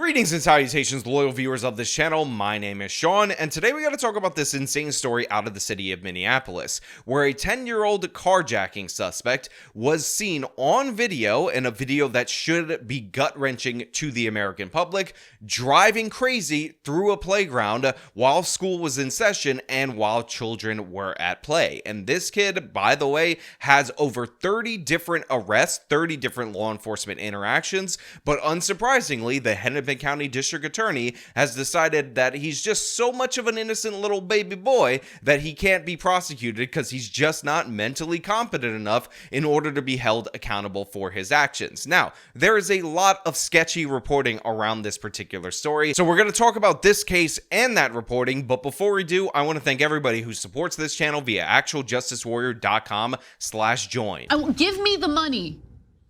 Greetings and salutations, loyal viewers of this channel. My name is Sean, and today we got to talk about this insane story out of the city of Minneapolis, where a 10-year-old carjacking suspect was seen on video, in a video that should be gut-wrenching to the American public, driving crazy through a playground while school was in session and while children were at play. And this kid, by the way, has over 30 different arrests, 30 different law enforcement interactions, but unsurprisingly, the Hennepin County District Attorney has decided that he's just so much of an innocent little baby boy that he can't be prosecuted because he's just not mentally competent enough in order to be held accountable for his actions. Now, there is a lot of sketchy reporting around this particular story, so we're going to talk about this case and that reporting, but before we do, I want to thank everybody who supports this channel via actualjusticewarrior.com/join. Give me the money.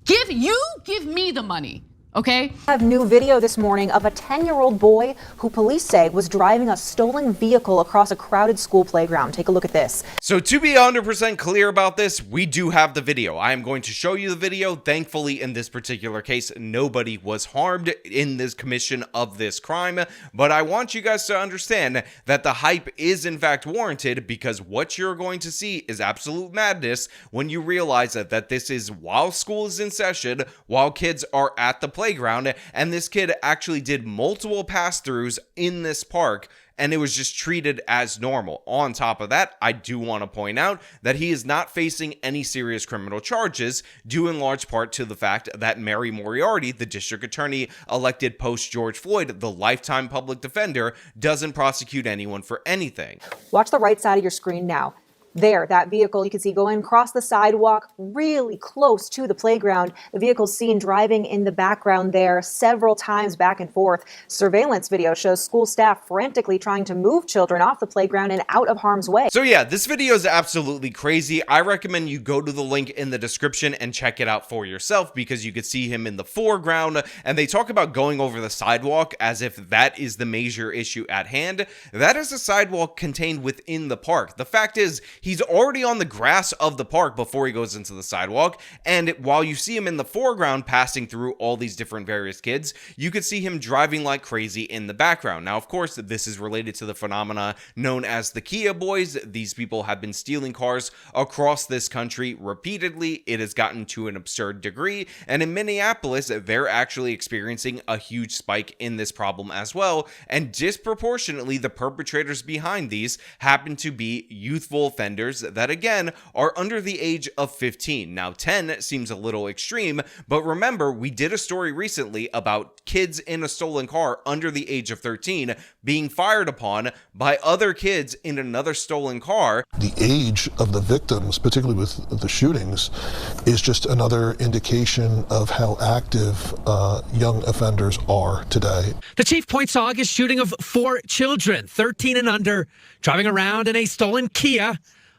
Give me the money. Okay. I have new video this morning of a 10-year-old boy who police say was driving a stolen vehicle across a crowded school playground. Take a look at this. So to be 100% clear about this, we do have the video. I am going to show you the video. Thankfully, in this particular case, nobody was harmed in this commission of this crime, but I want you guys to understand that the hype is in fact warranted, because what you're going to see is absolute madness when you realize that this is while school is in session, while kids are at the playground, and this kid actually did multiple pass-throughs in this park, and it was just treated as normal. On top of that, I do want to point out that he is not facing any serious criminal charges, due in large part to the fact that Mary Moriarty, the district attorney elected post George Floyd, the lifetime public defender, doesn't prosecute anyone for anything. Watch the right side of your screen now. There, that vehicle you can see going across the sidewalk really close to the playground. The vehicle's seen driving in the background there several times back and forth. Surveillance video shows school staff frantically trying to move children off the playground and out of harm's way. So yeah, this video is absolutely crazy. I recommend you go to the link in the description and check it out for yourself, because you could see him in the foreground, and they talk about going over the sidewalk as if that is the major issue at hand. That is a sidewalk contained within the park. The fact is, he's already on the grass of the park before he goes into the sidewalk, and while you see him in the foreground passing through all these different various kids, you could see him driving like crazy in the background. Now, of course, this is related to the phenomena known as the Kia Boys. These people have been stealing cars across this country repeatedly. It has gotten to an absurd degree, and in Minneapolis, they're actually experiencing a huge spike in this problem as well, and disproportionately, the perpetrators behind these happen to be youthful offenders that, again, are under the age of 15. Now, 10 seems a little extreme, but remember, we did a story recently about kids in a stolen car under the age of 13 being fired upon by other kids in another stolen car. The age of the victims, particularly with the shootings, is just another indication of how active young offenders are today. The chief points to August shooting of 4 children, 13 and under, driving around in a stolen Kia.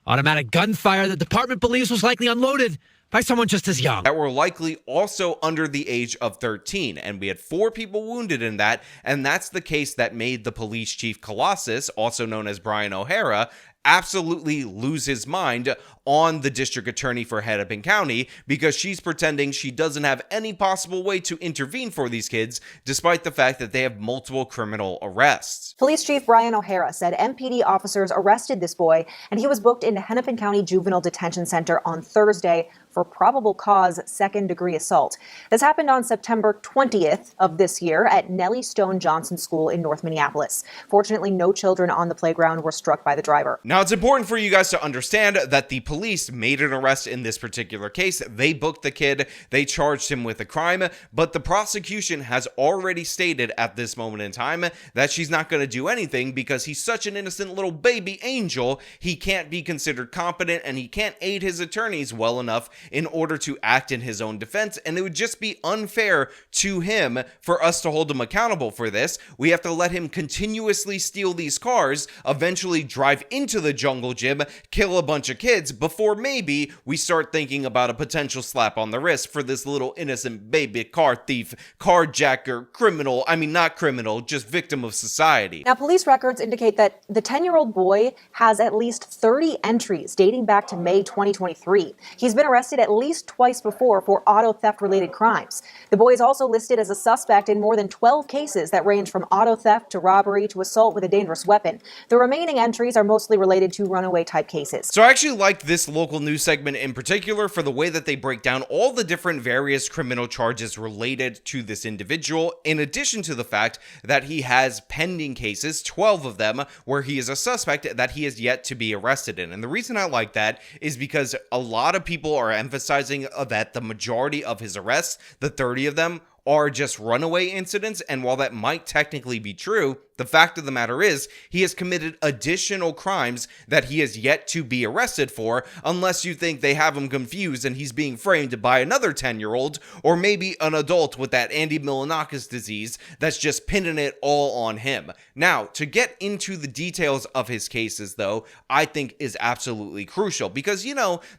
Automatic gunfire the department believes was likely unloaded by someone just as young. That were likely also under the age of 13, and we had 4 people wounded in that, and that's the case that made the police chief Colossus, also known as Brian OHara, absolutely lose his mind on the district attorney for Hennepin County, because she's pretending she doesn't have any possible way to intervene for these kids, despite the fact that they have multiple criminal arrests. Police Chief Brian OHara said MPD officers arrested this boy, and he was booked into Hennepin County Juvenile Detention Center on Thursday for probable cause second-degree assault. This happened on September 20th of this year at Nellie Stone Johnson School in North Minneapolis. Fortunately, no children on the playground were struck by the driver. Now, it's important for you guys to understand that the police made an arrest in this particular case. They booked the kid, they charged him with a crime, but the prosecution has already stated at this moment in time that she's not going to do anything because he's such an innocent little baby angel, he can't be considered competent and he can't aid his attorneys well enough in order to act in his own defense, and it would just be unfair to him for us to hold him accountable for this. We have to let him continuously steal these cars, eventually drive into the jungle gym, kill a bunch of kids, before maybe we start thinking about a potential slap on the wrist for this little innocent baby car thief, carjacker, criminal, not criminal, just victim of society. Now, police records indicate that the 10-year-old boy has at least 30 entries dating back to May 2023. He's been arrested at least twice before for auto theft-related crimes. The boy is also listed as a suspect in more than 12 cases that range from auto theft to robbery to assault with a dangerous weapon. The remaining entries are mostly related to runaway-type cases. So I actually like this local news segment in particular for the way that they break down all the different various criminal charges related to this individual, in addition to the fact that he has pending cases, 12 of them, where he is a suspect that he has yet to be arrested in. And the reason I like that is because a lot of people are emphasizing that the majority of his arrests, the 30 of them, are just runaway incidents, and while that might technically be true, the fact of the matter is he has committed additional crimes that he has yet to be arrested for, unless you think they have him confused and he's being framed by another 10-year-old, or maybe an adult with that Andy Milonakis disease that's just pinning it all on him. Now, to get into the details of his cases, though, I think is absolutely crucial, because,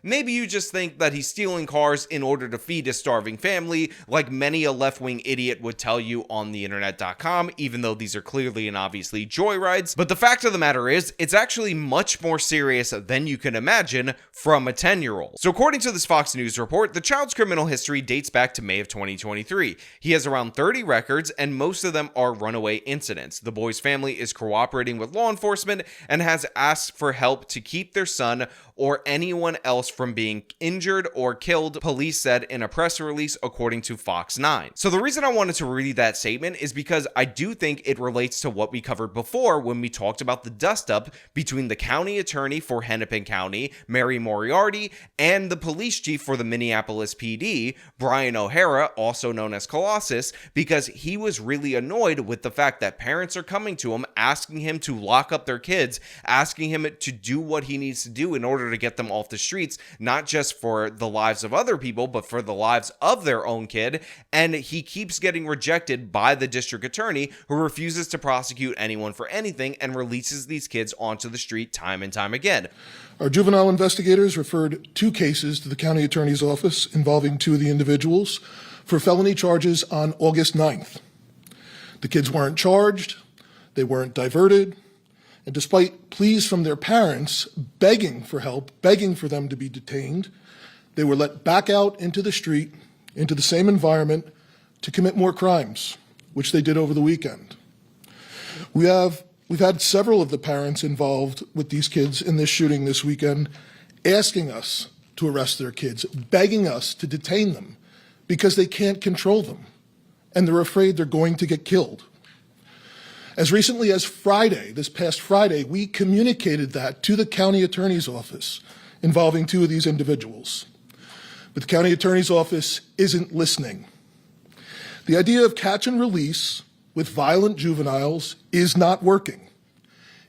maybe you just think that he's stealing cars in order to feed his starving family, like many a left-wing idiot would tell you on the internet.com, even though these are clearly and obviously joyrides. But the fact of the matter is, it's actually much more serious than you can imagine from a 10-year-old. So according to this Fox News report, the child's criminal history dates back to May of 2023. He has around 30 records, and most of them are runaway incidents. The boy's family is cooperating with law enforcement and has asked for help to keep their son or anyone else from being injured or killed, police said in a press release according to Fox 9. So the reason I wanted to read that statement is because I do think it relates to what we covered before when we talked about the dust-up between the county attorney for Hennepin County, Mary Moriarty, and the police chief for the Minneapolis PD, Brian OHara, also known as Colossus, because he was really annoyed with the fact that parents are coming to him, asking him to lock up their kids, asking him to do what he needs to do in order to get them off the streets, not just for the lives of other people, but for the lives of their own kid. And he keeps getting rejected by the district attorney, who refuses to prosecute anyone for anything and releases these kids onto the street time and time again. Our juvenile investigators referred 2 cases to the county attorney's office involving 2 of the individuals for felony charges on August 9th. The kids weren't charged, they weren't diverted, and despite pleas from their parents begging for help, begging for them to be detained, they were let back out into the street, into the same environment, to commit more crimes, which they did over the weekend. We've had several of the parents involved with these kids in this shooting this weekend asking us to arrest their kids, begging us to detain them because they can't control them and they're afraid they're going to get killed. As recently as Friday, this past Friday, we communicated that to the county attorney's office involving 2 of these individuals. But the county attorney's office isn't listening. The idea of catch and release with violent juveniles is not working.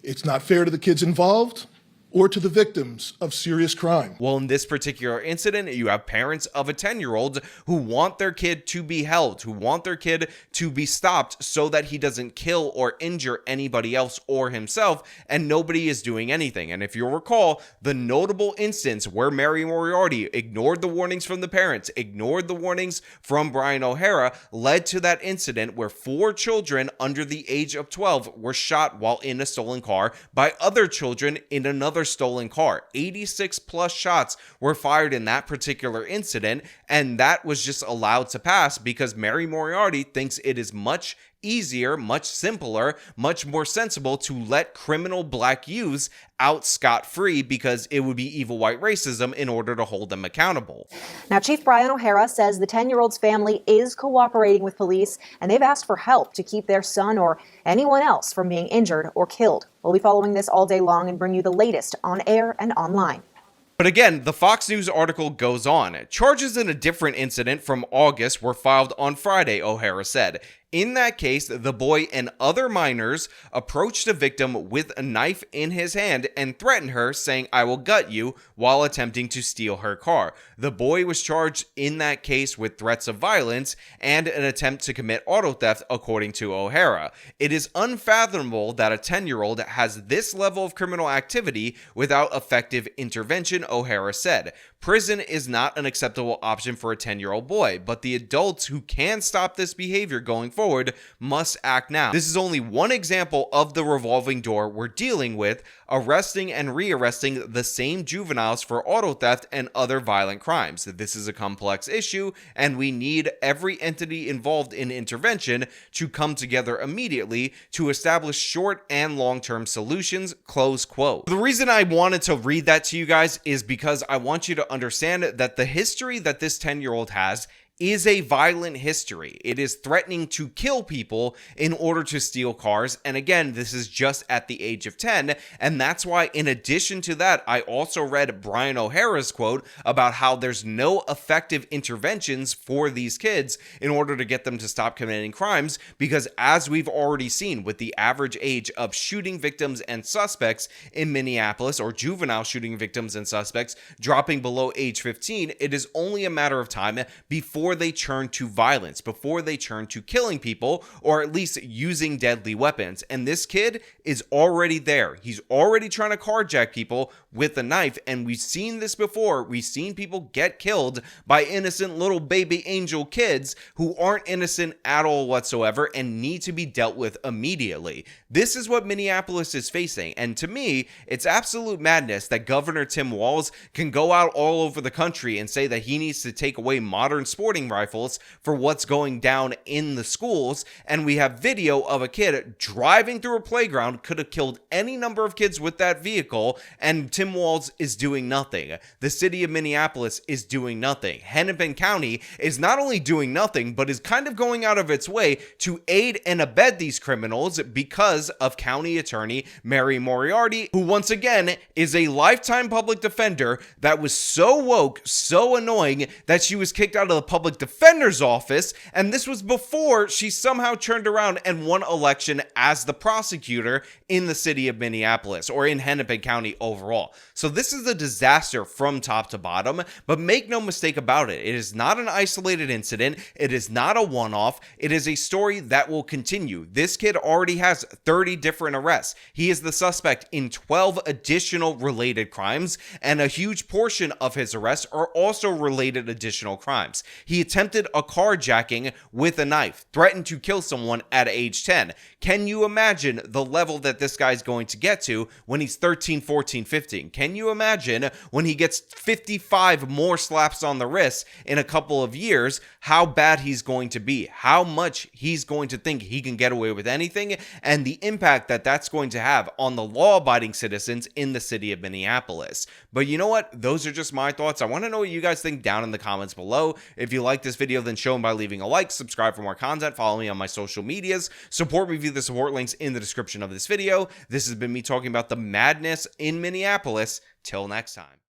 It's not fair to the kids involved or to the victims of serious crime. Well, in this particular incident, you have parents of a 10-year-old who want their kid to be held, who want their kid to be stopped so that he doesn't kill or injure anybody else or himself, and nobody is doing anything. And if you'll recall, the notable instance where Mary Moriarty ignored the warnings from the parents, ignored the warnings from Brian OHara, led to that incident where 4 children under the age of 12 were shot while in a stolen car by other children in another stolen car. 86 plus shots were fired in that particular incident, and that was just allowed to pass because Mary Moriarty thinks it is much easier, much simpler, much more sensible to let criminal black youths out scot-free because it would be evil white racism in order to hold them accountable. Now, Chief Brian OHara says the 10-year-old's family is cooperating with police, and they've asked for help to keep their son or anyone else from being injured or killed. We'll be following this all day long and bring you the latest on air and online. But again, the Fox News article goes on. Charges in a different incident from August were filed on Friday, OHara said. In that case, the boy and other minors approached the victim with a knife in his hand and threatened her, saying, "I will gut you," while attempting to steal her car. The boy was charged in that case with threats of violence and an attempt to commit auto theft, according to OHara. It is unfathomable that a 10-year-old has this level of criminal activity without effective intervention, OHara said. Prison is not an acceptable option for a 10-year-old boy, but the adults who can stop this behavior going forward must act now. This is only one example of the revolving door we're dealing with, arresting and rearresting the same juveniles for auto theft and other violent crimes. This is a complex issue, and we need every entity involved in intervention to come together immediately to establish short and long-term solutions, close quote. The reason I wanted to read that to you guys is because I want you to understand that the history that this 10-year-old has is a violent history. It is threatening to kill people in order to steal cars. And again, this is just at the age of 10. And that's why, in addition to that, I also read Brian O'Hara's quote about how there's no effective interventions for these kids in order to get them to stop committing crimes. Because as we've already seen with the average age of shooting victims and suspects in Minneapolis, or juvenile shooting victims and suspects dropping below age 15, it is only a matter of time before they turn to violence, before they turn to killing people, or at least using deadly weapons. And this kid is already there. He's already trying to carjack people with a knife, and we've seen this before. We've seen people get killed by innocent little baby angel kids who aren't innocent at all whatsoever and need to be dealt with immediately. This is what Minneapolis is facing, and to me, it's absolute madness that Governor Tim Walz can go out all over the country and say that he needs to take away modern sporting rifles for what's going down in the schools, and we have video of a kid driving through a playground, could have killed any number of kids with that vehicle, and Tim Walz is doing nothing. The city of Minneapolis is doing nothing. Hennepin County is not only doing nothing, but is kind of going out of its way to aid and abet these criminals because of County Attorney Mary Moriarty, who once again is a lifetime public defender that was so woke, so annoying that she was kicked out of the public defender's office, and this was before she somehow turned around and won election as the prosecutor in the city of Minneapolis, or in Hennepin County overall. So this is a disaster from top to bottom, but make no mistake about it, it is not an isolated incident, it is not a one-off, it is a story that will continue. This kid already has 30 different arrests. He is the suspect in 12 additional related crimes, and a huge portion of his arrests are also related additional crimes. He attempted a carjacking with a knife, threatened to kill someone at age 10. Can you imagine the level that this guy's going to get to when he's 13, 14, 15? Can you imagine when he gets 55 more slaps on the wrist in a couple of years, how bad he's going to be, how much he's going to think he can get away with anything, and the impact that that's going to have on the law-abiding citizens in the city of Minneapolis. But you know what? Those are just my thoughts. I want to know what you guys think down in the comments below. If you like this video, then show them by leaving a like, subscribe for more content, follow me on my social medias, support me via the support links in the description of this video. This has been me talking about the madness in Minneapolis. Till next time.